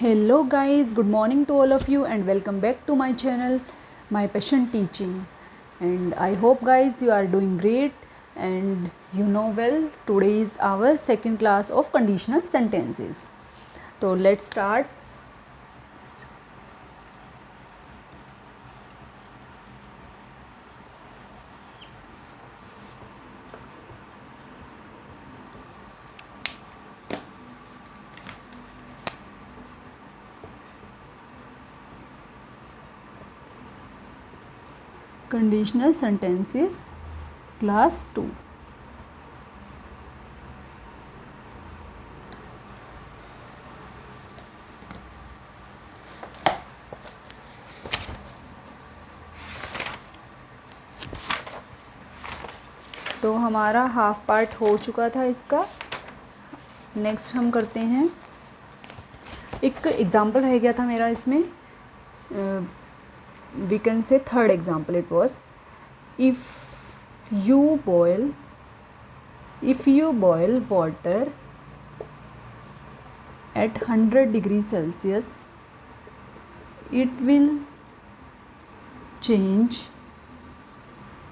Hello guys, good morning to all of you and welcome back to my channel, My Passion Teaching. And I hope guys you are doing great and you know well, today is our second class of conditional sentences. So let's start. Conditional sentences class 2. तो हमारा half part हो चुका था इसका। Next हम करते हैं, एक एग्जाम्पल रह गया था मेरा इसमें। we can say third example it was, if you boil water at 100 degrees Celsius, it will change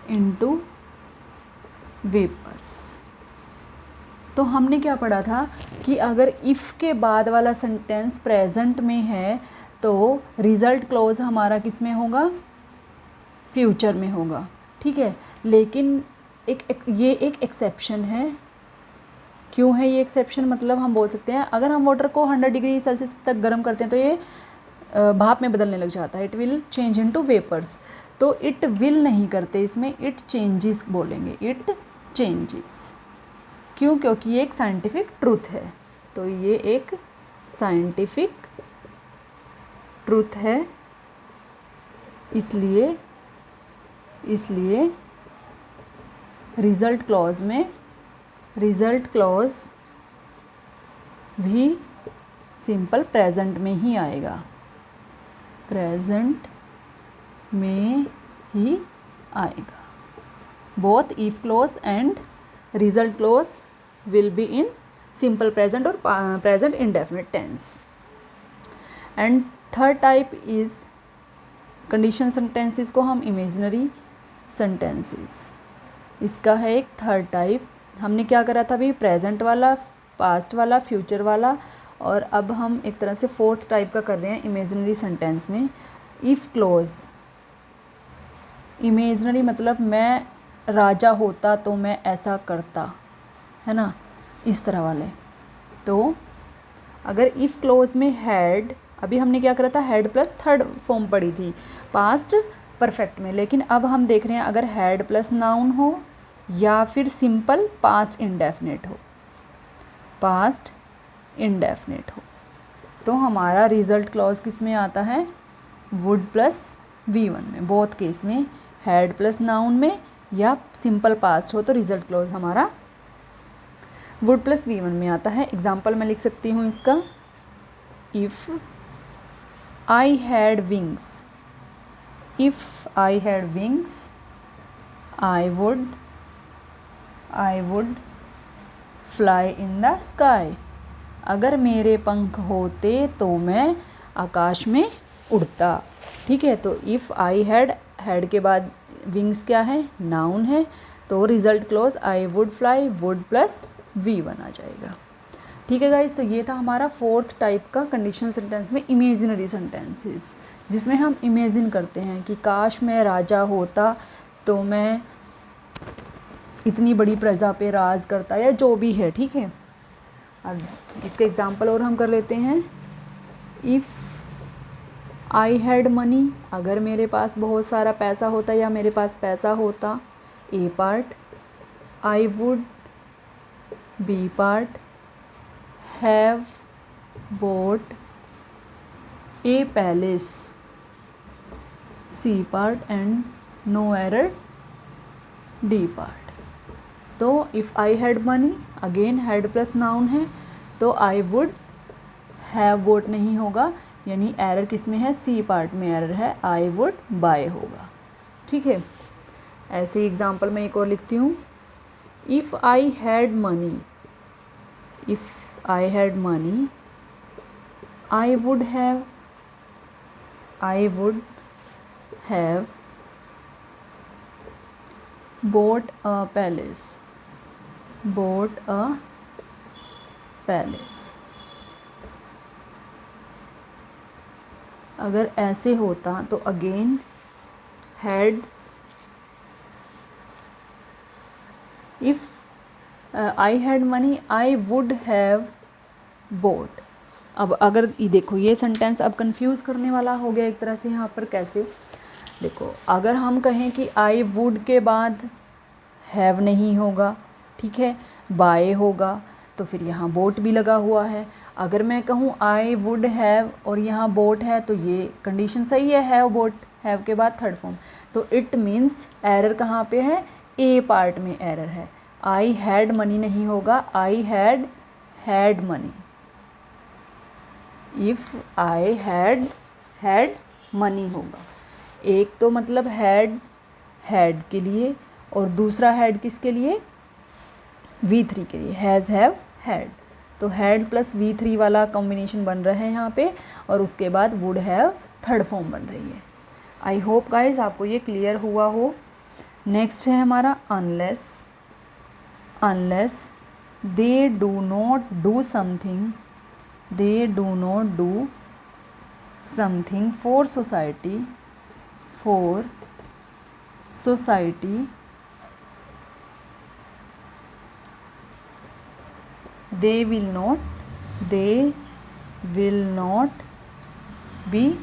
into vapors. तो हमने क्या पढ़ा था कि अगर इफ़ के बाद वाला सेंटेंस प्रेजेंट में है तो रिज़ल्ट क्लॉज हमारा किस में होगा, फ्यूचर में होगा, ठीक है। लेकिन ये एक एक्सेप्शन है। क्यों है ये एक्सेप्शन? मतलब हम बोल सकते हैं अगर हम वाटर को 100 डिग्री सेल्सियस तक गर्म करते हैं तो ये भाप में बदलने लग जाता है, it will change into vapours. तो इट विल नहीं करते, इसमें इट चेंजेस बोलेंगे, इट चेंजेस। क्यों? क्योंकि ये एक साइंटिफिक ट्रूथ है। तो ये एक साइंटिफिक ट्रूथ है, इसलिए रिज़ल्ट क्लॉज भी सिंपल प्रेजेंट में ही आएगा, प्रेजेंट में ही आएगा। Both if clause and result clause will be in simple present और present indefinite tense. And third type is conditional sentences को हम इमेजिनरी सेंटेंसेस, इसका है एक थर्ड टाइप। हमने क्या करा था अभी, प्रेजेंट वाला, पास्ट वाला, फ्यूचर वाला, और अब हम एक तरह से फोर्थ टाइप का कर रहे हैं इमेजिनरी सेंटेंस में। इफ़ क्लॉज, इमेजिनरी मतलब मैं राजा होता तो मैं ऐसा करता, है ना, इस तरह वाले। तो अगर इफ़ क्लॉज में हैड, अभी हमने क्या करा था, हैड प्लस थर्ड फॉर्म पढ़ी थी पास्ट परफेक्ट में, लेकिन अब हम देख रहे हैं अगर हैड प्लस नाउन हो या फिर सिंपल पास्ट इंडेफिनिट हो, पास्ट इंडेफिनिट हो, तो हमारा रिज़ल्ट क्लॉज किस में आता है, वुड प्लस V1 में। बोथ केस में हैड प्लस नाउन में या सिंपल पास्ट हो तो रिज़ल्ट क्लॉज हमारा वुड प्लस V1 में आता है। एग्जाम्पल मैं लिख सकती हूँ इसका, if I had wings, if I had wings, I would fly in the sky. अगर मेरे पंख होते तो मैं आकाश में उड़ता, ठीक है। तो इफ़ आई हैड के बाद विंग्स क्या है, नाउन है, तो result clause I would fly, would plus V1 आ जाएगा, ठीक है गाइज। तो ये था हमारा फोर्थ टाइप का कंडीशनल सेंटेंस में इमेजिनरी सेंटेंसेस, जिसमें हम इमेजिन करते हैं कि काश मैं राजा होता तो मैं इतनी बड़ी प्रजा पे राज करता, या जो भी है, ठीक है। अब इसके एग्जांपल और हम कर लेते हैं। इफ़ आई हैड मनी, अगर मेरे पास बहुत सारा पैसा होता या मेरे पास पैसा होता, A part. I would, B part. Have bought a palace, C part, and no error, D part। तो if I had money, again had plus noun है, तो I would have bought नहीं होगा, यानी एरर किस में है, C पार्ट में एरर है, I would buy होगा, ठीक है। ऐसे ही एग्जाम्पल मैं एक और लिखती हूँ, if I had money, if I had money, I would have bought a palace। अगर ऐसे होता तो again had, if I had money I would have boat. अब अगर ये देखो ये सेंटेंस अब कंफ्यूज करने वाला हो गया एक तरह से। यहाँ पर कैसे, देखो अगर हम कहें कि आई वुड के बाद हैव नहीं होगा, ठीक है, बाय होगा, तो फिर यहाँ बोट भी लगा हुआ है। अगर मैं कहूँ आई वुड हैव और यहाँ बोट है तो ये कंडीशन सही है, हैव बोट, हैव के बाद थर्ड फॉर्म। तो इट मीन्स एरर कहाँ पे है, ए पार्ट में एरर है। आई हैड मनी नहीं होगा, I had money. If I had money होगा। एक तो मतलब हैड के लिए और दूसरा हैड किसके लिए, V3 के लिए, हैज़ हैव हैड। तो हैड प्लस V3 वाला कॉम्बिनेशन बन रहा है यहाँ पे, और उसके बाद वुड हैव थर्ड फॉर्म बन रही है। आई होप गाइज आपको ये क्लियर हुआ हो। नेक्स्ट है हमारा unless they do not do something for society they will not be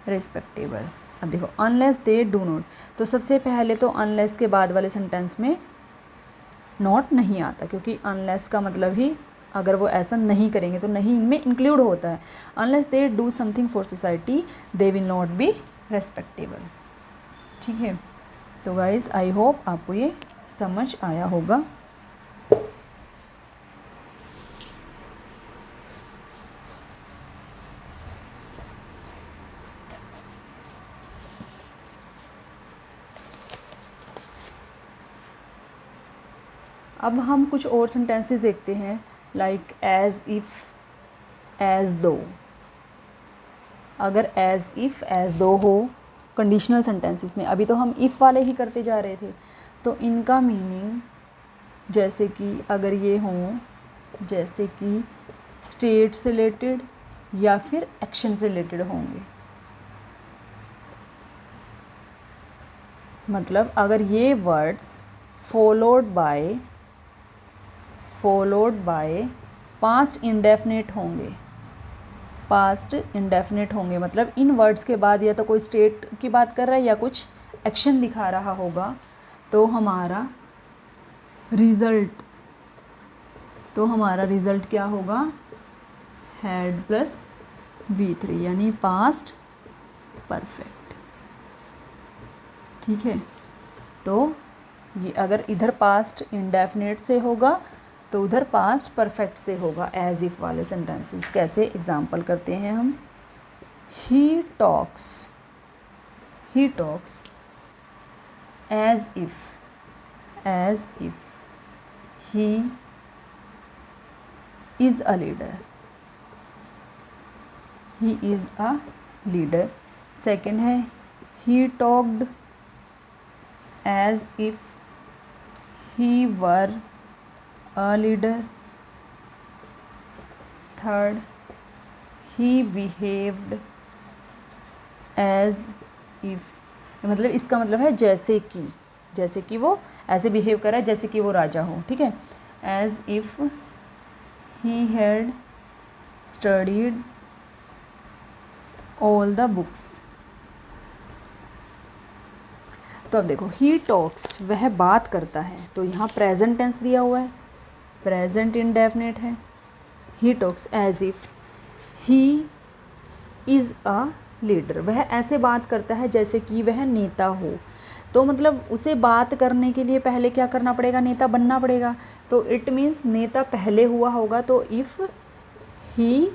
respectable। अब देखो अनलेस दे डू नॉट, तो सबसे पहले तो अनलेस के बाद वाले सेंटेंस में नॉट नहीं आता, क्योंकि अनलेस का मतलब ही अगर वो ऐसा नहीं करेंगे तो नहीं इनमें इंक्लूड होता है। Unless they do something for society they will not be respectable. ठीक है, तो गाइज आई होप आपको ये समझ आया होगा। अब हम कुछ और सेंटेंसेस देखते हैं, लाइक एज इफ़, एज दो। अगर एज इफ़, एज दो हो कंडीशनल सेंटेंसेस में, अभी तो हम इफ़ वाले ही करते जा रहे थे, तो इनका मीनिंग जैसे कि अगर ये हों, जैसे कि स्टेट से रिलेटेड या फिर एक्शन से रिलेटेड होंगे। मतलब अगर ये words followed by past indefinite होंगे, मतलब इन वर्ड्स के बाद या तो कोई स्टेट की बात कर रहा है या कुछ एक्शन दिखा रहा होगा, तो हमारा रिज़ल्ट क्या होगा, हैड प्लस V3 यानी पास्ट परफेक्ट। ठीक है, तो ये अगर इधर पास्ट इंडेफिनिट से होगा तो उधर पास्ट परफेक्ट से होगा एज इफ़ वाले सेंटेंसेस। कैसे, एग्जांपल करते हैं हम। He talks as if he is a leader. Second है he talked as if he were a leader. Third, he behaved as if, मतलब इसका मतलब है जैसे कि वो ऐसे बिहेव कर रहा है जैसे कि वो राजा हो। ठीक है, as if he had studied all the books. तो अब देखो ही टॉक्स, वह बात करता है, तो यहाँ प्रेजेंट टेंस दिया हुआ है, प्रेजेंट इंडेफिनिट है। He talks as if he is a leader, वह ऐसे बात करता है जैसे कि वह नेता हो। तो मतलब उसे बात करने के लिए पहले क्या करना पड़ेगा, नेता बनना पड़ेगा। तो इट मीन्स नेता पहले हुआ होगा, तो if he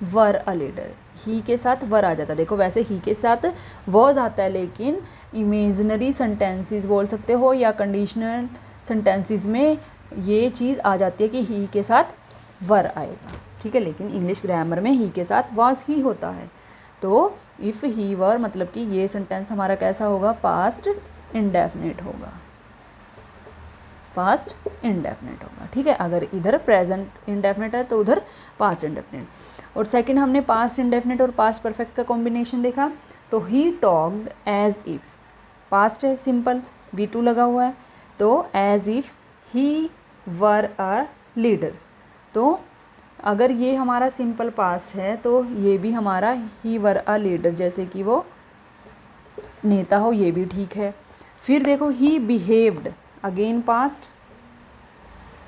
were a leader, ही के साथ वर आ जाता। देखो वैसे ही के साथ वॉज आता है, लेकिन इमेजिनरी सेंटेंसेस बोल सकते हो या कंडीशनल सेंटेंसेस में ये चीज़ आ जाती है कि ही के साथ वर आएगा, ठीक है। लेकिन इंग्लिश ग्रामर में ही के साथ वाज ही होता है। तो इफ़ ही वर मतलब कि ये सेंटेंस हमारा कैसा होगा, पास्ट इंडेफिनिट होगा, पास्ट इंडेफिनिट होगा, ठीक है। अगर इधर प्रेजेंट इंडेफिनिट है तो उधर पास्ट इंडेफिनिट। और सेकंड हमने पास्ट इंडेफिनिट और पास्ट परफेक्ट का कॉम्बिनेशन देखा। तो he talked as if, past है सिंपल, V2 लगा हुआ है, तो as if he were a leader. तो अगर ये हमारा सिंपल पास्ट है तो ये भी हमारा ही वर अ लीडर, जैसे कि वो नेता हो, ये भी ठीक है। फिर देखो he behaved, again past,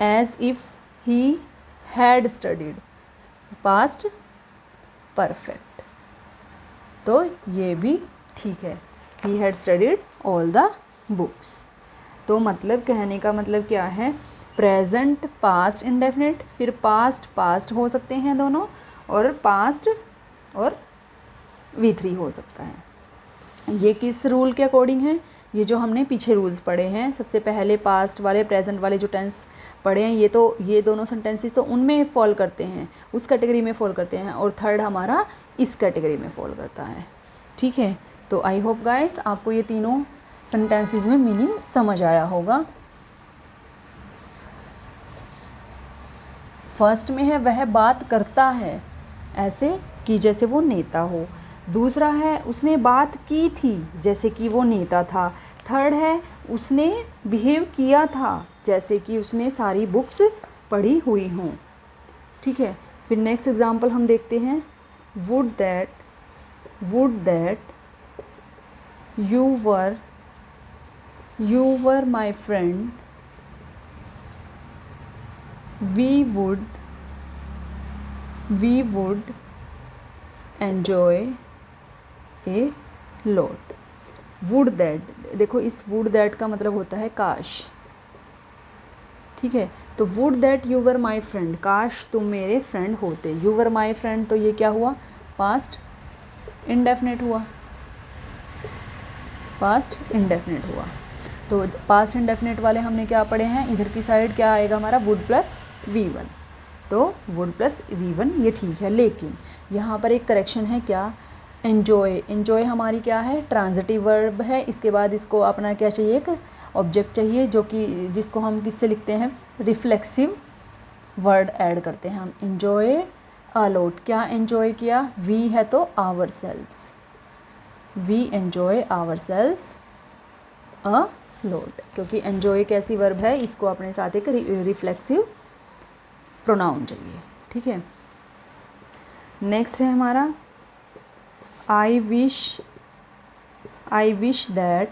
as if he had studied, past perfect, तो ये भी ठीक है, he had studied all the books. तो मतलब कहने का मतलब क्या है, प्रेजेंट पास्ट इंडेफिनिट, फिर पास्ट पास्ट हो सकते हैं दोनों, और पास्ट और V3 हो सकता है। ये किस रूल के अकॉर्डिंग है, ये जो हमने पीछे रूल्स पढ़े हैं, सबसे पहले पास्ट वाले प्रेजेंट वाले जो टेंस पढ़े हैं, ये दोनों सेंटेंसेस तो उनमें फॉल करते हैं, उस कैटेगरी में फॉल करते हैं, और थर्ड हमारा इस कैटेगरी में फॉल करता है, ठीक है। तो आई होप गाइस आपको ये तीनों सेंटेंसेस में मीनिंग समझ आया होगा। फर्स्ट में है वह बात करता है ऐसे कि जैसे वो नेता हो। दूसरा है उसने बात की थी जैसे कि वो नेता था। थर्ड है उसने बिहेव किया था जैसे कि उसने सारी बुक्स पढ़ी हुई हों, ठीक है। फिर नेक्स्ट एग्जांपल हम देखते हैं, would that you were my friend, we would enjoy a lot। would that, देखो इस would that का मतलब होता है काश, ठीक है। तो would that you were my friend, काश तुम मेरे फ्रेंड होते। you were my friend, तो ये क्या हुआ, पास्ट इंडेफिनिट हुआ, पास्ट इंडेफिनिट हुआ। तो पास्ट इंडेफिनिट वाले हमने क्या पढ़े हैं, इधर की साइड क्या आएगा हमारा, वुड प्लस V1, तो वुड प्लस V1 ये ठीक है। लेकिन यहाँ पर एक करेक्शन है, क्या, एन्जॉय हमारी क्या है, ट्रांजिटिव वर्ब है। इसके बाद इसको अपना क्या चाहिए, एक ऑब्जेक्ट चाहिए, जो कि जिसको हम किससे लिखते हैं, रिफ्लेक्सिव वर्ड ऐड करते हैं हम। एन्जॉय अ लॉट, क्या एन्जॉय किया, वी है तो ourselves, we enjoy ourselves a lot, क्योंकि एन्जॉय कैसी वर्ब है, इसको अपने साथ एक रिफ्लेक्सिव प्रोनाउन चाहिए, ठीक है। नेक्स्ट है हमारा, I wish that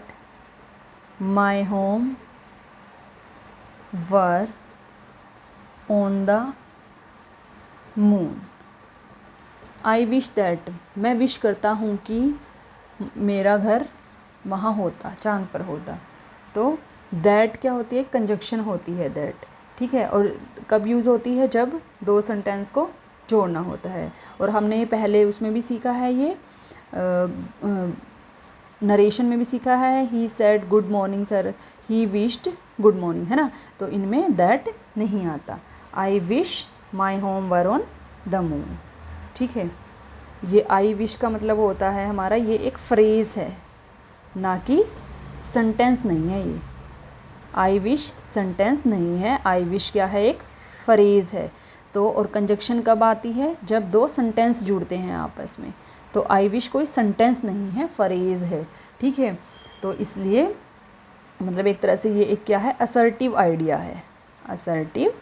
my home were on the moon. I wish that, मैं विश करता हूँ कि मेरा घर वहाँ होता, चांद पर होता। तो दैट क्या होती है, कंजक्शन होती है दैट, ठीक है। और कब यूज़ होती है, जब दो सेंटेंस को जोड़ना होता है। और हमने पहले उसमें भी सीखा है, ये नरेशन में भी सीखा है, he said good morning sir, he wished good morning, है ना। तो इनमें दैट नहीं आता। I wish my home were on the moon, ठीक है। ये आई विश का मतलब होता है हमारा, ये एक फ्रेज़ है, ना कि सेंटेंस नहीं है ये। आई विश सेंटेंस नहीं है, आई विश क्या है, एक फ्रेज़ है। तो और कंजक्शन कब आती है, जब दो सेंटेंस जुड़ते हैं आपस में। तो आई विश कोई सेंटेंस नहीं है, फ्रेज़ है, ठीक है। तो इसलिए मतलब एक तरह से ये एक क्या है, असर्टिव आइडिया है, असर्टिव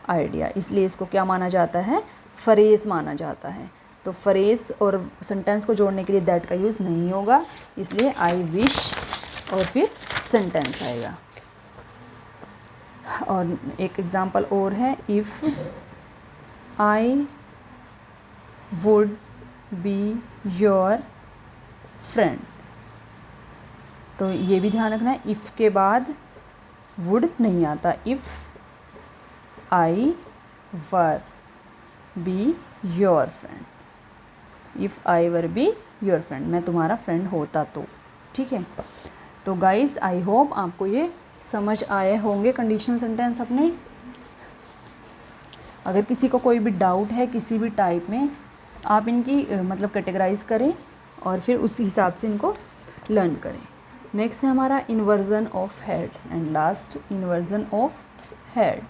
आइडिया, इसलिए इसको क्या माना जाता है, फ्रेज़ माना जाता है। तो फ्रेज़ और सेंटेंस को जोड़ने के लिए दैट का यूज़ नहीं होगा, इसलिए आई विश और फिर सेंटेंस आएगा। और एक एग्ज़ाम्पल और है, if I would be your friend. तो ये भी ध्यान रखना है, इफ़ के बाद वुड नहीं आता। If I were be your friend, if I were be your friend, मैं तुम्हारा फ्रेंड होता तो, ठीक है। तो गाइज़ आई होप आपको ये समझ आए होंगे कंडीशनल सेंटेंस अपने। अगर किसी को कोई भी डाउट है किसी भी टाइप में, आप इनकी मतलब कैटेगराइज करें और फिर उस हिसाब से इनको लर्न करें। नेक्स्ट है हमारा inversion of head and last inversion of head.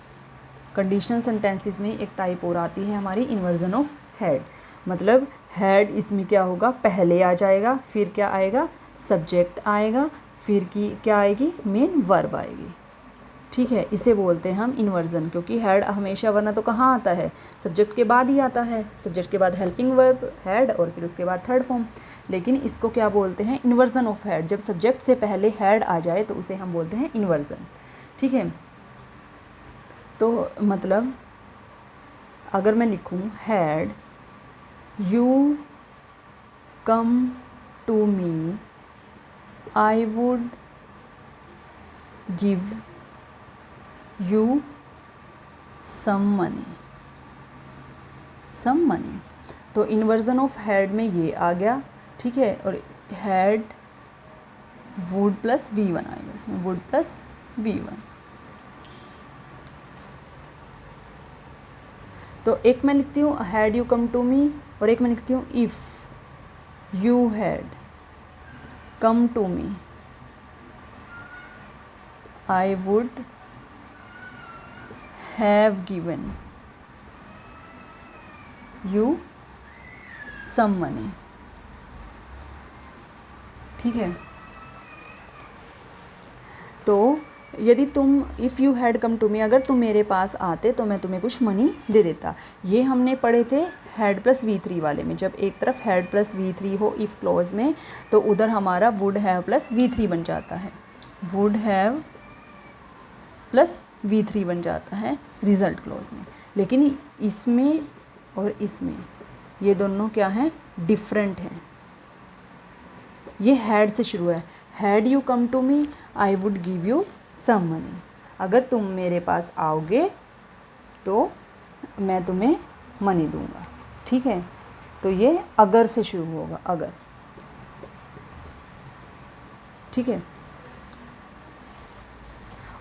Conditional sentences में एक टाइप और आती है हमारी इन्वर्जन ऑफ हेड, मतलब हेड इसमें क्या होगा, पहले आ जाएगा, फिर क्या आएगा, सब्जेक्ट आएगा, फिर की क्या आएगी, मेन वर्ब आएगी। ठीक है, इसे बोलते हैं हम इन्वर्जन, क्योंकि हेड हमेशा वरना तो कहाँ आता है, सब्जेक्ट के बाद ही आता है, सब्जेक्ट के बाद हेल्पिंग वर्ब हेड और फिर उसके बाद थर्ड फॉर्म। लेकिन इसको क्या बोलते हैं, इन्वर्जन ऑफ हेड। जब सब्जेक्ट से पहले हेड आ जाए तो उसे हम बोलते हैं इन्वर्जन। ठीक है, तो मतलब अगर मैं लिखूँ had you come to me I would give you some money. तो इन्वर्जन ऑफ हैड में ये आ गया। ठीक है, और हैड वुड प्लस V1 आएगा, इसमें वुड प्लस V1। तो एक मैं लिखती हूँ had you come to me और एक मैं लिखती हूँ if you had come to me I would have given you some money. ठीक है, तो यदि तुम if you had come to me, अगर तुम मेरे पास आते तो मैं तुम्हें कुछ मनी दे देता। ये हमने पढ़े थे हैड प्लस V3 वाले में। जब एक तरफ हैड प्लस V3 हो इफ़ क्लॉज में तो उधर हमारा वुड हैव प्लस V3 बन जाता है, वुड हैव प्लस V3 बन जाता है रिजल्ट क्लॉज में। लेकिन इसमें और इसमें ये दोनों क्या हैं, डिफरेंट हैं। ये हैड से शुरू है, had you come to me I would give you some money. अगर तुम मेरे पास आओगे तो मैं तुम्हें मनी दूंगा। ठीक है, तो ये अगर से शुरू होगा, अगर। ठीक है,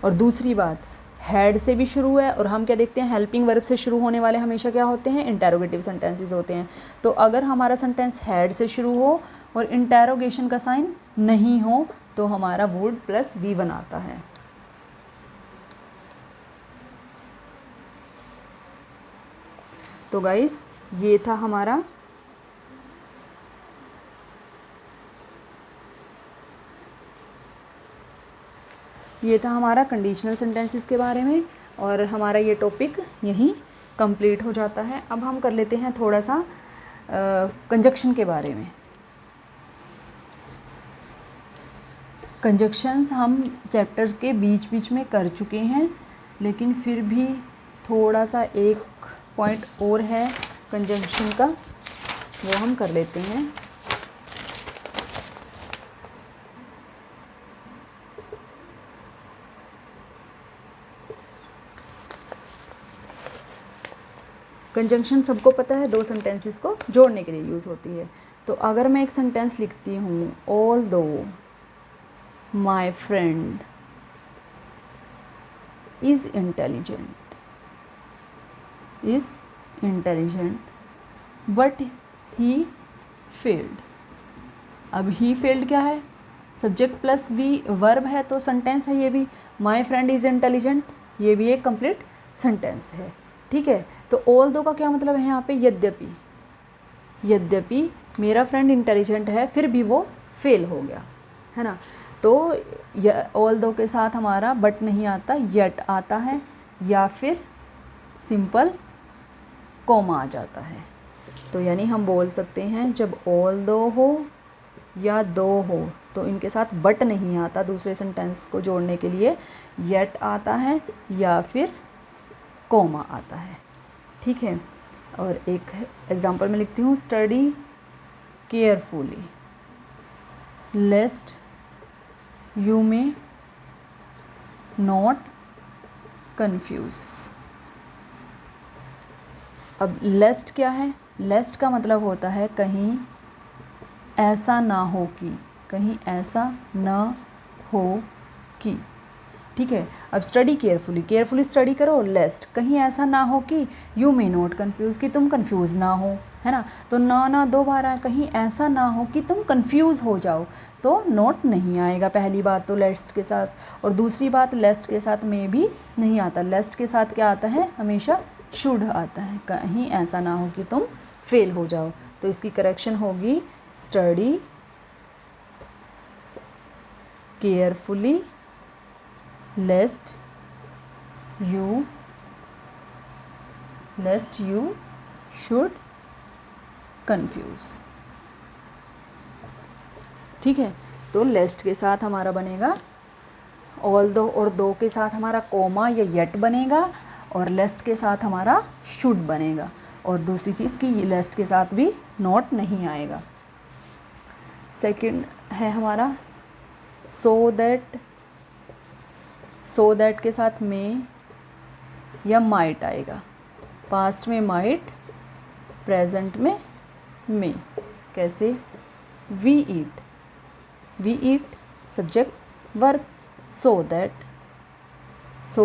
और दूसरी बात, हैड से भी शुरू है और हम क्या देखते हैं, हेल्पिंग वर्ब से शुरू होने वाले हमेशा क्या होते हैं, इंटेरोगेटिव सेंटेंसेस होते हैं। तो अगर हमारा सेंटेंस हैड से शुरू हो और इंटेरोगेशन का साइन नहीं हो तो हमारा वुड प्लस V1 आता है। तो गाइस ये था हमारा कंडीशनल सेंटेंसेस के बारे में और हमारा ये टॉपिक यहीं कंप्लीट हो जाता है। अब हम कर लेते हैं थोड़ा सा कंजक्शन के बारे में। कंजक्शंस हम चैप्टर के बीच बीच में कर चुके हैं, लेकिन फिर भी थोड़ा सा एक पॉइंट और है कंजक्शन का, वो हम कर लेते हैं। कंजंक्शन सबको पता है, दो सेंटेंसेस को जोड़ने के लिए यूज़ होती है। तो अगर मैं एक सेंटेंस लिखती हूँ, ऑल दो my friend is intelligent but he failed. अब ही फेल्ड क्या है, सब्जेक्ट प्लस बी वर्ब है तो सेंटेंस है ये भी। माई फ्रेंड इज़ इंटेलिजेंट, ये भी एक कंप्लीट सेंटेंस है। ठीक है, तो ऑल दो का क्या मतलब है यहाँ पे, यद्यपि मेरा फ्रेंड इंटेलिजेंट है फिर भी वो फेल हो गया, है ना। तो ऑल दो के साथ हमारा बट नहीं आता, येट आता है या फिर सिंपल कॉमा आ जाता है। तो यानी हम बोल सकते हैं जब ऑल दो हो या दो हो तो इनके साथ बट नहीं आता, दूसरे सेंटेंस को जोड़ने के लिए येट आता है या फिर कॉमा आता है। ठीक है, और एक एग्जांपल में लिखती हूँ, study carefully लेस्ट you may not confuse. अब लेस्ट क्या है, लेस्ट का मतलब होता है कहीं ऐसा ना हो कि, कहीं ऐसा ना हो कि। ठीक है। अब स्टडी केयरफुली, केयरफुली स्टडी करो। लेस्ट, कहीं ऐसा ना हो कि यू मे नॉट कन्फ्यूज़, कि तुम कन्फ्यूज़ ना हो, है ना। तो ना दो बार आए, कहीं ऐसा ना हो कि तुम कन्फ्यूज़ हो जाओ, तो नोट नहीं आएगा। पहली बात तो लेस्ट के साथ, और दूसरी बात लेस्ट के साथ में भी नहीं आता। लेस्ट के साथ क्या आता है, हमेशा शुड आता है, कहीं ऐसा ना हो कि तुम फेल हो जाओ। तो इसकी करेक्शन होगी study carefully लेस्ट you should confuse. ठीक है। तो लेस्ट के साथ हमारा बनेगा ऑल दो, और दो के साथ हमारा कोमा या येट बनेगा, और लेस्ट के साथ हमारा शुड बनेगा। और दूसरी चीज़ कि लेस्ट के साथ भी नॉट नहीं आएगा। सेकंड है हमारा सो दैट के साथ में या माइट आएगा। पास्ट में माइट, प्रेजेंट में मे। कैसे, we eat subject verb, so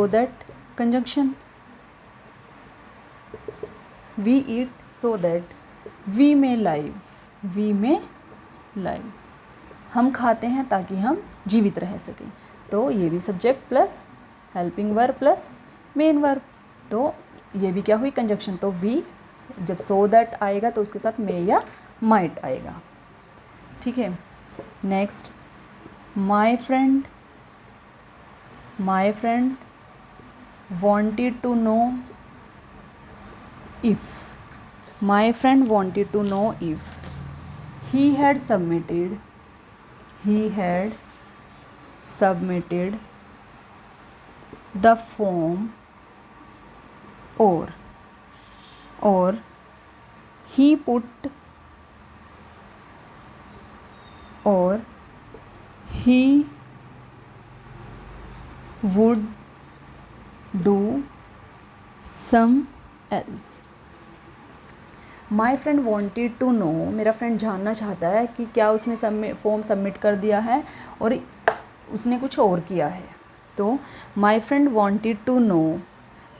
that conjunction, we eat so that, we में लाइव, हम खाते हैं ताकि हम जीवित रह सकें। तो ये भी subject plus helping verb plus main verb, तो ये भी क्या हुई कंजंक्शन। तो वी जब सो दैट आएगा तो उसके साथ मे या माइट आएगा। ठीक है। Next, my friend wanted to know if, my friend wanted to know if he had submitted the form, or he put, or he would do some else। My friend wanted to know, मेरा friend जानना चाहता है कि क्या उसने form submit कर दिया है और उसने कुछ और किया है। तो my friend wanted to know,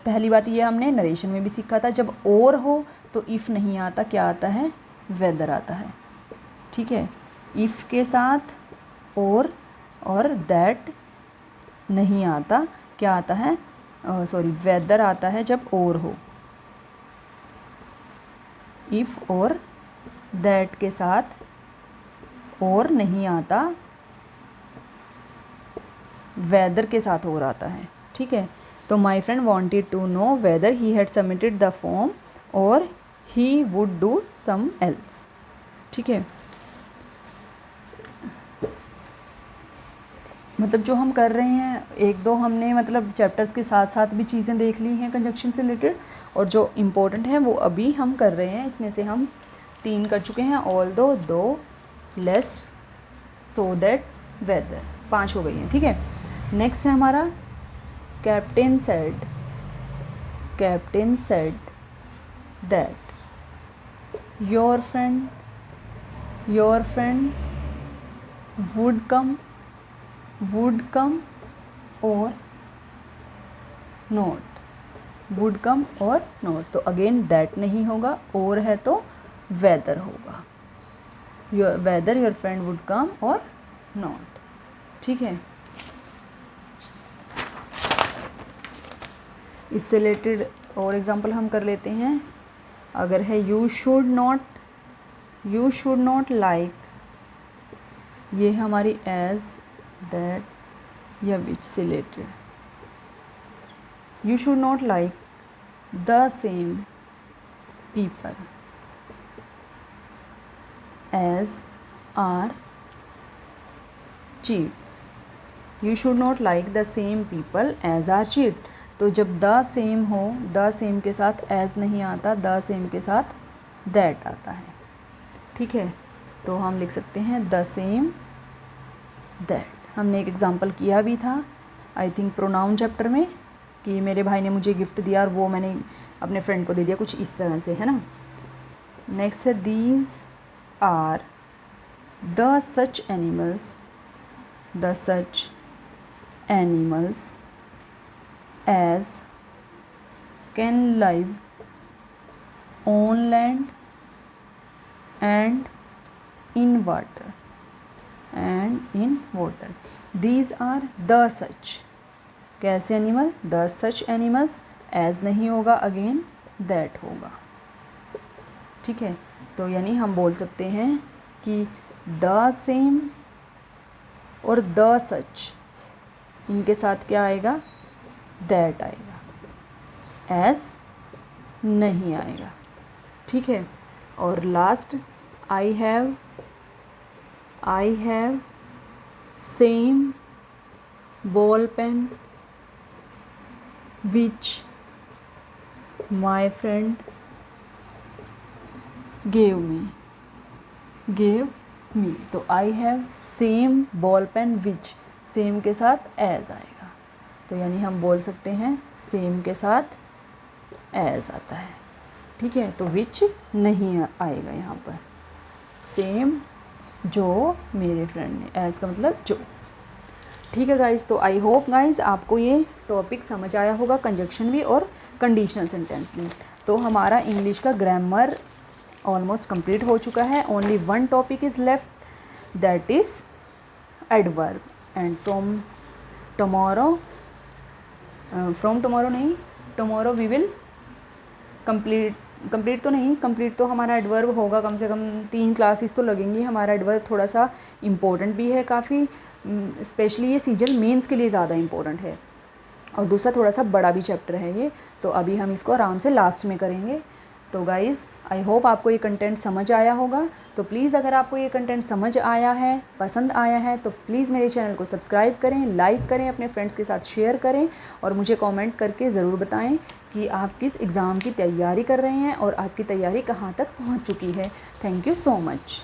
पहली बात ये हमने नरेशन में भी सीखा था, जब और हो तो इफ़ नहीं आता, क्या आता है, वेदर आता है। ठीक है। इफ़ के साथ और दैट नहीं आता, क्या आता है, वेदर आता है जब और हो। इफ़ और दैट के साथ और नहीं आता, वेदर के साथ और आता है। ठीक है। तो my friend wanted to know whether he had submitted the form और he would do some else. ठीक है। मतलब जो हम कर रहे हैं, एक दो हमने मतलब चैप्टर्स के साथ साथ भी चीज़ें देख ली हैं कंजक्शन से रिलेटेड, और जो इम्पोर्टेंट है वो अभी हम कर रहे हैं। इसमें से हम 3 कर चुके हैं, ऑल दो, लेस्ट, सो दैट, वेदर, 5 हो गई हैं। ठीक है। नेक्स्ट है हमारा captain said that your friend would come or not, तो अगेन दैट नहीं होगा, और है तो वेदर होगा, whether your friend would come और नॉट। ठीक है। इससे रिलेटेड और एग्जांपल हम कर लेते हैं। अगर है यू शुड नॉट लाइक, ये हमारी एज, दैट या विच से related. You should not like the same people as are cheat, you should not like the same people as are cheat. तो जब द सेम हो, द सेम के साथ as नहीं आता, द सेम के साथ दैट आता है। ठीक है। तो हम लिख सकते हैं द सेम दैट। हमने एक एग्जांपल किया भी था आई थिंक प्रोनाउन चैप्टर में, कि मेरे भाई ने मुझे गिफ्ट दिया और वो मैंने अपने फ्रेंड को दे दिया, कुछ इस तरह से, है ना। नेक्स्ट है these are the such animals as can live on land and in water these are the such, कैसे animal, the such animals, as नहीं होगा, अगेन that होगा, ठीक है। तो यानी हम बोल सकते हैं कि the same और the such, इनके साथ क्या आएगा, that आएगा, as नहीं आएगा, ठीक है। और last I have same ball pen which my friend gave me। तो I have same ball pen which, same के साथ as आएगा, तो यानी हम बोल सकते हैं सेम के साथ as आता है, ठीक है। तो which नहीं आएगा यहाँ पर, सेम जो मेरे फ्रेंड ने, as का मतलब जो, ठीक है गाइज़। तो आई होप गाइज़ आपको ये टॉपिक समझ आया होगा, कंजक्शन भी और कंडीशनल सेंटेंस भी। तो हमारा इंग्लिश का ग्रामर ऑलमोस्ट कंप्लीट हो चुका है, only one topic is left, that is adverb. And from tomorrow we will complete तो हमारा एडवर्ब होगा, कम से कम 3 क्लासेस तो लगेंगी। हमारा एडवर्ब थोड़ा सा इम्पोर्टेंट भी है काफ़ी, स्पेशली ये सीजन मेंस के लिए ज़्यादा इम्पोर्टेंट है, और दूसरा थोड़ा सा बड़ा भी चैप्टर है ये, तो अभी हम इसको आराम से लास्ट में करेंगे। तो गाइज़ आई होप आपको ये कंटेंट समझ आया होगा। तो प्लीज़ अगर आपको ये कंटेंट समझ आया है, पसंद आया है, तो प्लीज़ मेरे चैनल को सब्सक्राइब करें, लाइक करें, अपने फ्रेंड्स के साथ शेयर करें, और मुझे कमेंट करके ज़रूर बताएं कि आप किस एग्ज़ाम की तैयारी कर रहे हैं और आपकी तैयारी कहाँ तक पहुँच चुकी है। Thank you so much.